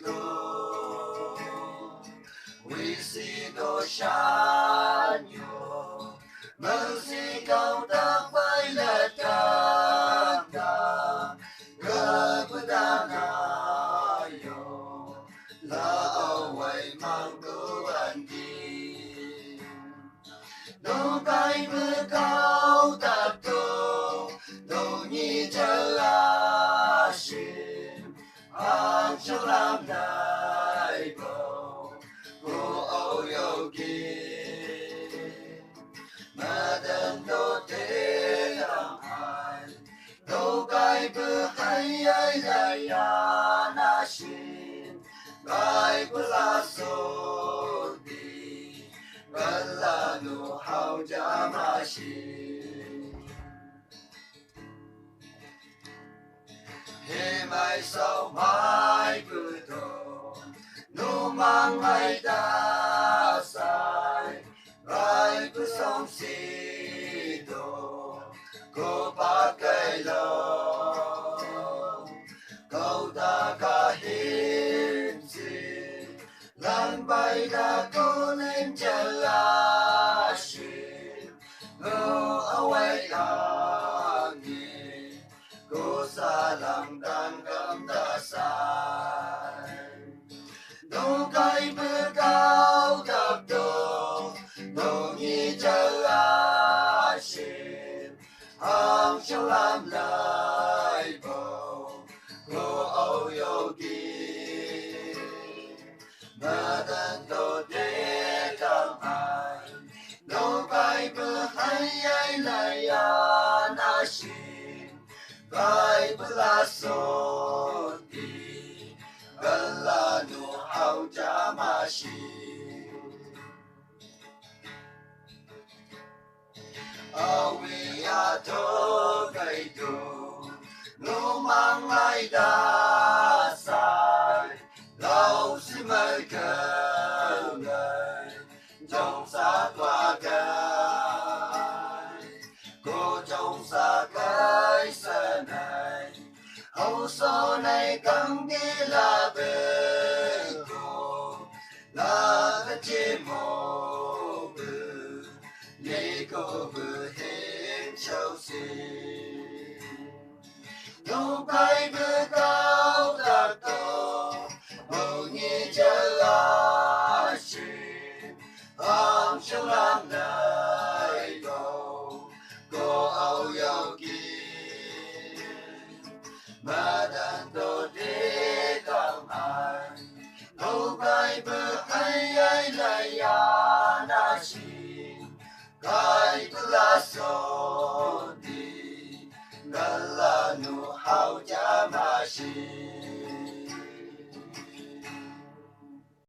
go. We see go shine you. Mercy cao ta phải là ta ta. Kepada yo. La away mang cứu anh đi. Đâu cái bữa cao ta tô. Đâu nhị chờ a xin. Ang trong làm đại bầu. Cô âu yêu kỳ. Mà đơn đô thế làm hại. Đâu cái bữa hay ai lại ya na xin. Cái bữa là số đi. Gần là nụ hào cha mà xin. Hê mai sau mai cứ đồ. Nụ mang mai ta sai. Rai cứ sống xì đồ. Cô bác cây lo. Câu ta cả hiến gì. Lan bay đã cố lên chờ là xin. Ngô away là nghỉ. Cô xa lòng đang gấm ta sai. Đâu cái bữa cao tập đồ. Đâu nhị chờ là xin. Ang trong làm lại bầu. Cô âu yêu kỳ. Mà đơn đồ đế cảm hại. Đâu cái bữa hay ai lại ya na xin. Cái bữa là số đi. Gần là nụ hào cha mà xin. We are to cây tu. Nụ mang lại đa sai. Lâu xin mời cơ ngời. Trong xa qua cây. Cô trong xa cây xa này. Hậu số này căng đi là bê cô. Là cái chim mô bư. Lê cô vừa hên châu xin. Đâu cái bữa cao ta tô. Màu nhị chờ là xin. Ang trong làm đại bầu. Cô âu yêu kỳ. Mà đàn tô đế cảm hại. Đâu cái bữa hay ai lại ya na xin. Cái bữa là số